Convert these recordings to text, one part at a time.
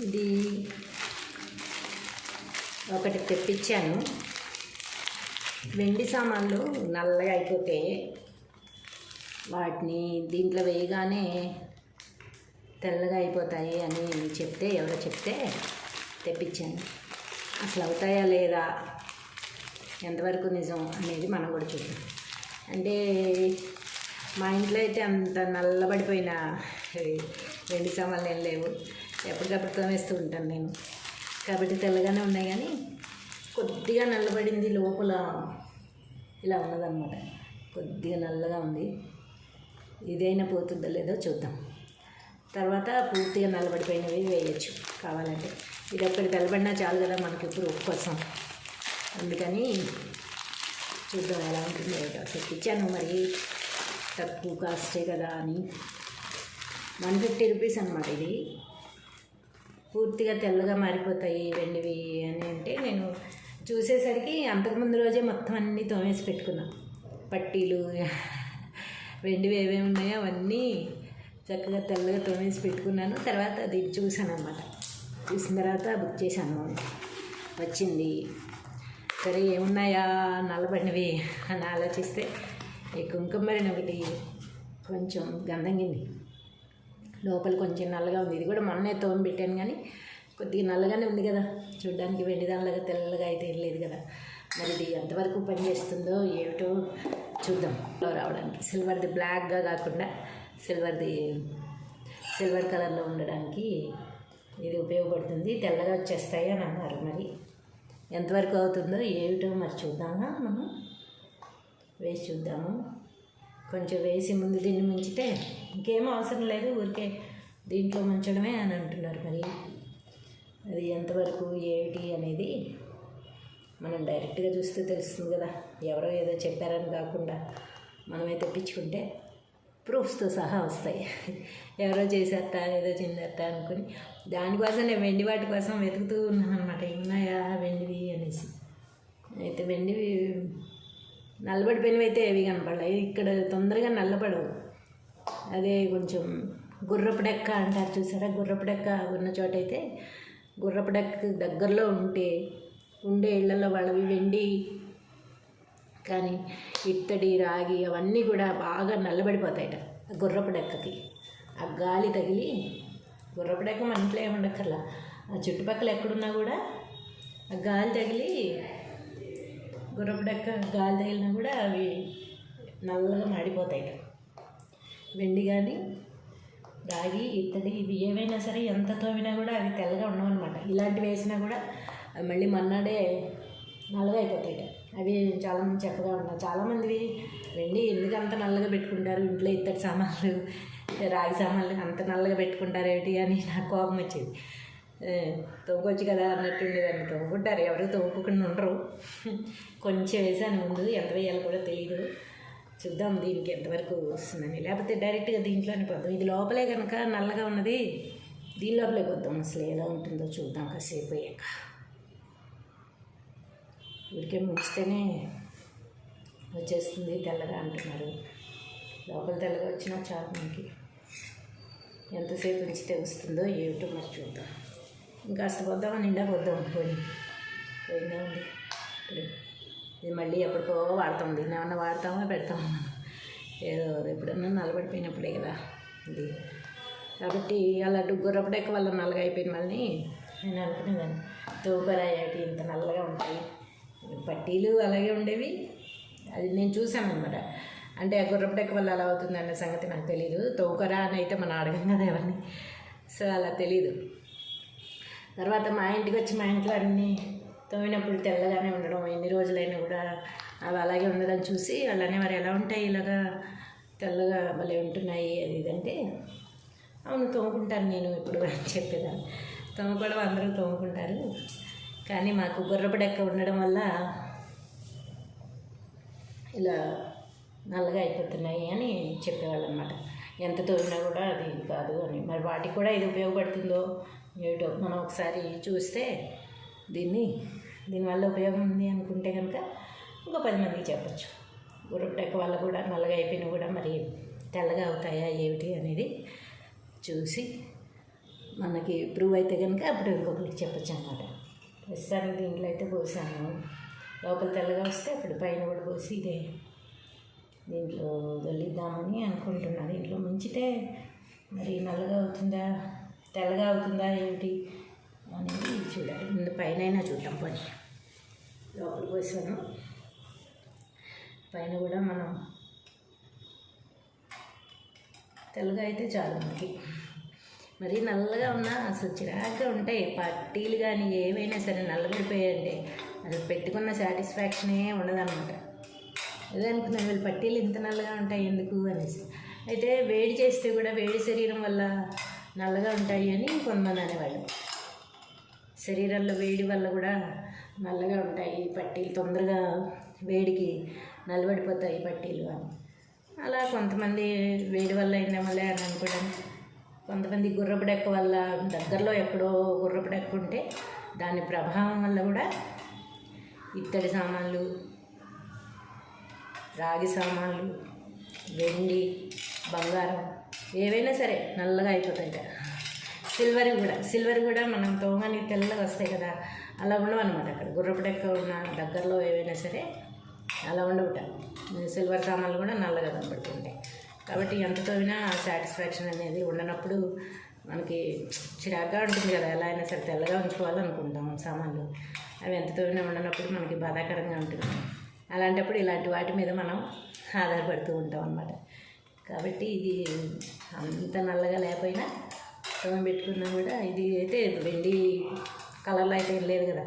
ఇది ఒకటి తెప్పించాను. వెండి సామాన్లు నల్లగా అయిపోతే వాటిని దీంట్లో వేయగానే తెల్లగా అయిపోతాయి అని ఎవరో చెప్తే తెప్పించాను. అసలు అవుతాయా లేదా, ఎంతవరకు నిజం అనేది మనం కూడా చూద్దాం. అంటే మా ఇంట్లో అయితే అంత నల్లబడిపోయిన వెండి సామాన్లు ఏం లేవు. ఎప్పటికప్పుడు తోమేస్తూ ఉంటాను నేను, కాబట్టి తెల్లగానే ఉన్నాయి. కానీ కొద్దిగా నల్లబడింది, లోపల ఇలా ఉన్నదన్నమాట. కొద్దిగా నల్లగా ఉంది. ఇదైనా పోతుందో లేదో చూద్దాం. తర్వాత పూర్తిగా నల్లబడిపోయినవి వేయచ్చు కావాలంటే. ఇది ఒక్కటి తెల్లబడినా చాలు కదా మనకి ప్రూఫ్ కోసం. అందుకని చూద్దాం ఎలా ఉంటుందో. తెప్పించాను, మరి తక్కువ కాస్టే కదా అని. 150 రూపీస్ అన్నమాట. ఇది పూర్తిగా తెల్లగా మారిపోతాయి వెండివి అని అంటే నేను చూసేసరికి అంతకుముందు రోజే మొత్తం అన్నీ తోమేసి పెట్టుకున్నా. పట్టీలు వెండివి ఏమేమి ఉన్నాయో అవన్నీ చక్కగా తెల్లగా తోమేసి పెట్టుకున్నాను. తర్వాత అది చూసాను అన్నమాట. చూసిన తర్వాత బుక్ చేశాను, వచ్చింది. సరే ఏమున్నాయా నల్లబడినవి అని ఆలోచిస్తే ఈ కుంకుమరిని ఒకటి కొంచెం గంధంగింది, లోపల కొంచెం నల్లగా ఉంది. ఇది కూడా మొన్నే తోమి పెట్టాను, కానీ కొద్దిగా నల్లగానే ఉంది కదా, చూడ్డానికి వెండి దానిలాగా తెల్లగా అయితే ఏం లేదు కదా. మరి ఇది ఎంతవరకు పనిచేస్తుందో ఏమిటో చూద్దాం. రావడానికి సిల్వర్ది బ్లాక్గా కాకుండా సిల్వర్ కలర్లో ఉండడానికి ఇది ఉపయోగపడుతుంది. తెల్లగా వచ్చేస్తాయి అని అన్నారు. మరి ఎంతవరకు అవుతుందో ఏమిటో మరి చూద్దామా. మనం వేసి చూద్దాము. కొంచెం వేసి ముందు దీన్ని ముంచితే ఇంకేమో అవసరం లేదు, ఊరికే దీంట్లో ముంచడమే అని అంటున్నారు. మరి అది ఎంతవరకు ఏమిటి అనేది మనం డైరెక్ట్గా చూస్తే తెలుస్తుంది కదా. ఎవరో ఏదో చెప్పారని కాకుండా మనమే తెప్పించుకుంటే ప్రూఫ్స్తో సహా వస్తాయి. ఎవరో చేసేట ఏదో చెందట అనుకుని దానికోసం నేను వెండి వాటి కోసం వెతుకుతూ ఉన్నాను అనమాట. ఏమున్నాయా వెండివి అనేసి. అయితే వెండివి నల్లబడిపోయినవి అయితే ఏవి కనపడలేదు. ఇక్కడ తొందరగా నల్లబడవు. అదే కొంచెం గుర్రపు డెక్క అంటారు చూసారా, గుర్రపు డెక్క ఉన్న చోట అయితే గుర్రపు డెక్క దగ్గరలో ఉండే ఇళ్లలో వాళ్ళవి వెండి కానీ ఇత్తడి రాగి అవన్నీ కూడా బాగా నల్లబడిపోతాయట గుర్రపు డెక్కకి. ఆ గాలి తగిలి గుర్రపు డెక్క మన ఇంట్లో ఏముండక్కర్లా, ఆ చుట్టుపక్కల ఎక్కడున్నా కూడా ఆ గాలి తగిలి గుర్రపు డెక్క గాలి తగిలినా కూడా అవి నల్లగా మాడిపోతాయట. వెండి కానీ రాగి ఇత్తడి ఇవి ఏవైనా సరే ఎంత తోమినా కూడా అవి తెల్లగా ఉండవన్నమాట. ఇలాంటివి వేసినా కూడా అవి మళ్ళీ మన్నాడే నల్లగా అయిపోతాయట. అవి చాలామంది చెప్పగా ఉన్నాయి. చాలామందివి వెండి ఎందుకు అంత నల్లగా పెట్టుకుంటారు, ఇంట్లో ఇత్తడి సామాన్లు రాగి సామాన్లు అంత నల్లగా పెట్టుకుంటారు ఏమిటి అని నాకు కోపం వచ్చేది. తోముకోవచ్చు కదా అన్నట్టు ఉండేదాన్ని. తోముకుంటారు, ఎవరు తోముకోకుండా ఉండరు. కొంచెం వేసాను ముందు, ఎంత వేయాలో కూడా తెలియదు. చూద్దాం దీనికి ఎంతవరకు వస్తుందని. లేకపోతే డైరెక్ట్గా దీంట్లోనే పోద్దాం. ఇది లోపలే కనుక నల్లగా ఉన్నది, దీని లోపలే పోద్దాం. అసలు ఎలా ఉంటుందో చూద్దాం కాసేపు అయ్యాక. ఊరికే ముంచితేనే వచ్చేస్తుంది తెల్లగా అంటున్నారు. లోపల తెల్లగా వచ్చినా చాలు మనకి. ఎంతసేపు ఉంచితే వస్తుందో ఏమిటో మరి చూద్దాం. ఇంకా అసలు పోద్దామా, నిండా పోద్దాం. పోయిందా ఉంది ఇప్పుడు. ఇది మళ్ళీ ఎప్పటికో వాడతాం. దీన్ని ఏమన్నా వాడతామో పెడతామో ఏదో ఎప్పుడన్నా నల్లబడిపోయినప్పుడే కదా ఇది. కాబట్టి అలా గుర్రపు డెక్క వల్ల నల్లగా అయిపోయిన వాళ్ళని నేను అనుకునేదాన్ని. తోకరాయటి ఇంత నల్లగా ఉంటాయి. పట్టీలు అలాగే ఉండేవి, అది నేను చూసాను అనమాట. అంటే ఆ గుర్రపు డెక్క వల్ల అలా అవుతుంది అనే సంగతి నాకు తెలీదు. తోకరా అని అయితే మనం అడగం కదా ఎవరిని, సో అలా తెలీదు. తర్వాత మా ఇంటికి వచ్చి మా ఇంట్లో అన్నీ తోమినప్పుడు తెల్లగానే ఉండడం, ఎన్ని రోజులైనా కూడా అవి అలాగే ఉండడం చూసి అలానే మరి ఎలా ఉంటాయి ఇలాగా తెల్లగా భలే ఉంటున్నాయి అది ఇదంటే, అవును తోముకుంటాను నేను ఇప్పుడు అని చెప్పేదాన్ని. తోముకోవడం అందరూ తోముకుంటారు, కానీ మాకు గుర్రపు డెక్క ఉండడం వల్ల ఇలా నల్లగా అయిపోతున్నాయి అని చెప్పేవాళ్ళు అనమాట. ఎంత తోమినా కూడా అది కాదు అని. మరి వాటికి కూడా ఇది ఉపయోగపడుతుందో ఏమిటో మనం ఒకసారి చూస్తే దీనివల్ల ఉపయోగం ఉంది అనుకుంటే కనుక ఇంకో 10 మందికి చెప్పచ్చు. గుర్రపు డెక్క వల్ల కూడా నల్లగా అయిపోయినా కూడా మరి తెల్లగా అవుతాయా ఏమిటి అనేది చూసి మనకి ప్రూవ్ అయితే కనుక అప్పుడు ఇంకొకరికి చెప్పచ్చు అన్నమాట. ప్రస్తుతానికి దీంట్లో అయితే పోసాను. లోపల తెల్లగా వస్తే అప్పుడు పైన కూడా పోసి ఇదే దీంట్లో వదిలిద్దామని అనుకుంటున్నాను. దీంట్లో ముంచితే మరి నల్లగా అవుతుందా తెల్లగా అవుతుందా ఏమిటి అనేది చూడాలి. ముందు పైన చూద్దాం. పని లోపల పోసాను. పైన కూడా మనం తెల్లగా అయితే చాలు మనకి. మరి నల్లగా ఉన్నా అసలు చిరాగ్గా ఉంటాయి పట్టీలు కానీ ఏవైనా సరే నల్లబడిపోయాయంటే అసలు పెట్టుకున్న సాటిస్ఫాక్షనే ఉండదన్నమాట. అదే అనుకున్నాను వీళ్ళు పట్టీలు ఇంత నల్లగా ఉంటాయి ఎందుకు అనేసి. అయితే వేడి చేస్తే కూడా వేడి శరీరం వల్ల నల్లగా ఉంటాయి అని కొంతమంది అనేవాళ్ళు. శరీరంలో వేడి వల్ల కూడా నల్లగా ఉంటాయి పట్టీలు, తొందరగా వేడికి నల్లబడిపోతాయి పట్టీలు అని. అలా కొంతమంది వేడి వల్ల అయినామలే అని అనుకోవడం. కొంతమంది గుర్రపు డెక్క వల్ల దగ్గరలో ఎక్కడో గుర్రపు డెక్క ఉంటే దాని ప్రభావం వల్ల కూడా ఇత్తడి సామాన్లు, రాగి సామాన్లు, వెండి, బంగారం ఏవైనా సరే నల్లగా అయిపోతాయి. సిల్వర్ కూడా మనం తోమని తెల్లగా వస్తాయి కదా, అలా ఉండవు అనమాట. అక్కడ గుర్రపు డెక్క ఉన్న దగ్గరలో ఏవైనా సరే అలా ఉండవుట. సిల్వర్ సామాన్లు కూడా నల్లగా కనపడుతుంటాయి. కాబట్టి ఎంత తోవినా సాటిస్ఫాక్షన్ అనేది ఉండనప్పుడు మనకి చిరాగ్గా ఉంటుంది కదా. ఎలా అయినా సరే తెల్లగా ఉంచుకోవాలనుకుంటాం సామాన్లు, అవి ఎంత తోవినా ఉండనప్పుడు మనకి బాధాకరంగా ఉంటుంది. అలాంటప్పుడు ఇలాంటి వాటి మీద మనం ఆధారపడుతూ ఉంటాం అన్నమాట. కాబట్టి ఇది అంత నల్లగా లేకపోయినా తోమి పెట్టుకున్నా కూడా ఇది అయితే వెండి కలర్లో అయితే ఏం లేదు కదా,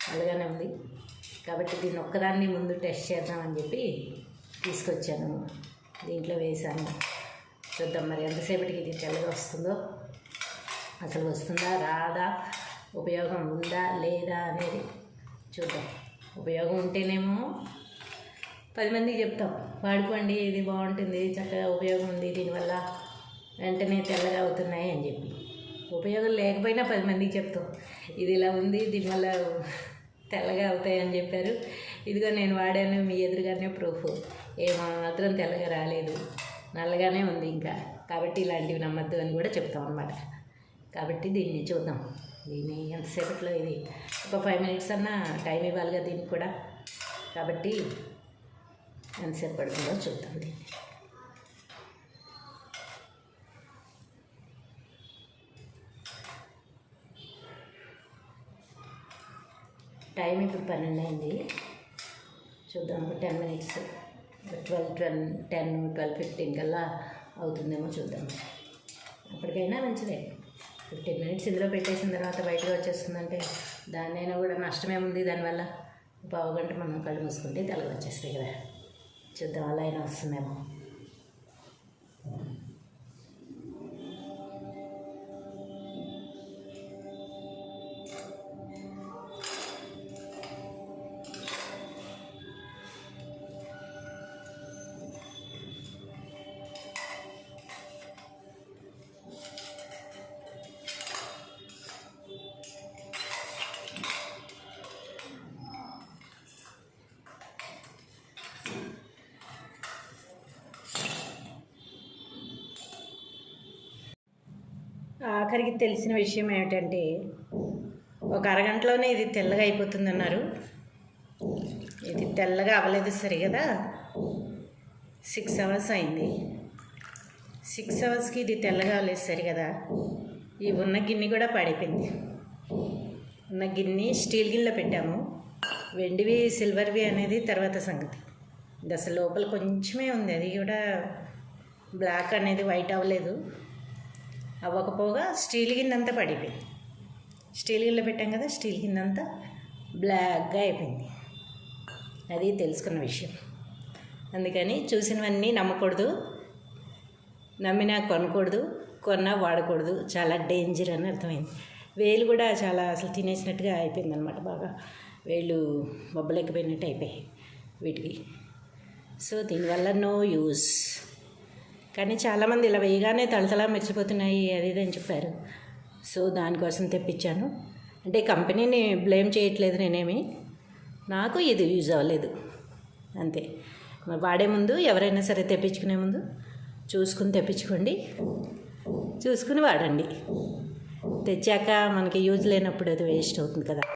నల్లగానే ఉంది. కాబట్టి దీన్ని ఒక్కదాన్ని ముందు టెస్ట్ చేద్దామని చెప్పి తీసుకొచ్చాను. దీంట్లో వేసాను. చూద్దాం మరి ఎంతసేపటికి ఇది తెల్లగా వస్తుందో, అసలు వస్తుందా రాదా, ఉపయోగం ఉందా లేదా అనేది చూద్దాం. ఉపయోగం ఉంటేనేమో 10 మందికి చెప్తాం, వాడుకోండి ఇది బాగుంటుంది, చక్కగా ఉపయోగం ఉంది, దీనివల్ల వెంటనే తెల్లగా అవుతున్నాయి అని చెప్పి. ఉపయోగం లేకపోయినా 10 మందికి చెప్తాం, ఇది ఇలా ఉంది, దీనివల్ల తెల్లగా అవుతాయి అని చెప్పారు, ఇదిగో నేను వాడాను, మీ ఎదురుగానే ప్రూఫ్, ఏమాత్రం తెల్లగా రాలేదు, నల్లగానే ఉంది ఇంకా. కాబట్టి ఇలాంటివి నమ్మద్దు అని కూడా చెప్తాం అన్నమాట. కాబట్టి దీన్ని చూద్దాం. దీన్ని ఎంతసేపట్లో ఇది ఒక 5 minutes అన్నా టైం ఇవ్వాలిగా దీనికి కూడా. కాబట్టి ఎంతసేపు పడుతుందో చూద్దాం. దీన్ని టైం ఇప్పుడు 12 అయింది. చూద్దాం ఒక 10 minutes, 12:15 కల్లా అవుతుందేమో చూద్దాం. అప్పటికైనా మంచిదే. 15 minutes ఇందులో పెట్టేసిన తర్వాత బయటకు వచ్చేస్తుందంటే దాన్నైనా కూడా నష్టమేముంది. దానివల్ల పావు గంట మనం కళ్ళు మూసుకుంటే తెల్లగా వచ్చేస్తాయి కదా. చూద్దాం అలా అయినా వస్తుందేమో. ఆఖరికి తెలిసిన విషయం ఏమిటంటే ఒక అరగంటలోనే ఇది తెల్లగా అయిపోతుందన్నారు. ఇది తెల్లగా అవ్వలేదు సరి కదా. 6 hours అయింది. 6 hours ఇది తెల్లగా అవ్వలేదు సరి కదా. ఈ ఉన్న గిన్నె కూడా పాడైపోయింది. ఉన్న గిన్నె స్టీల్ గిన్నెలో పెట్టాము. వెండివి సిల్వర్వి అనేది తర్వాత సంగతి. ఇది అసలు లోపల కొంచెమే ఉంది, అది కూడా బ్లాక్ అనేది వైట్ అవ్వలేదు. అవ్వకపోగా స్టీల్ గిన్నె అంతా పడిపోయింది. స్టీల్ గిన్నెలో పెట్టాం కదా, స్టీల్ గిన్నె అంతా బ్లాక్గా అయిపోయింది. అది తెలుసుకున్న విషయం. అందుకని చూసినవన్నీ నమ్మకూడదు, నమ్మినా కొనకూడదు, కొన్నా వాడకూడదు. చాలా డేంజర్ అని అర్థమైంది. వేలు కూడా చాలా అసలు తినేసినట్టుగా అయిపోయింది అనమాట. బాగా వేళ్ళు బొబ్బలెక్కిపోయినట్టు అయిపోయాయి వీటికి. సో దీనివల్ల నో యూస్. కానీ చాలామంది ఇలా వేయగానే తలతలా మెరిసిపోతున్నాయి అది ఇది అని చెప్పారు. సో దానికోసం తెప్పించాను. అంటే కంపెనీని బ్లేమ్ చేయట్లేదు నేనేమి, నాకు ఇది యూజ్ అవ్వలేదు అంతే. వాడే ముందు ఎవరైనా సరే తెప్పించుకునే ముందు చూసుకుని తెప్పించుకోండి, చూసుకుని వాడండి. తెచ్చాక మనకి యూజ్ లేనప్పుడు అది వేస్ట్ అవుతుంది కదా.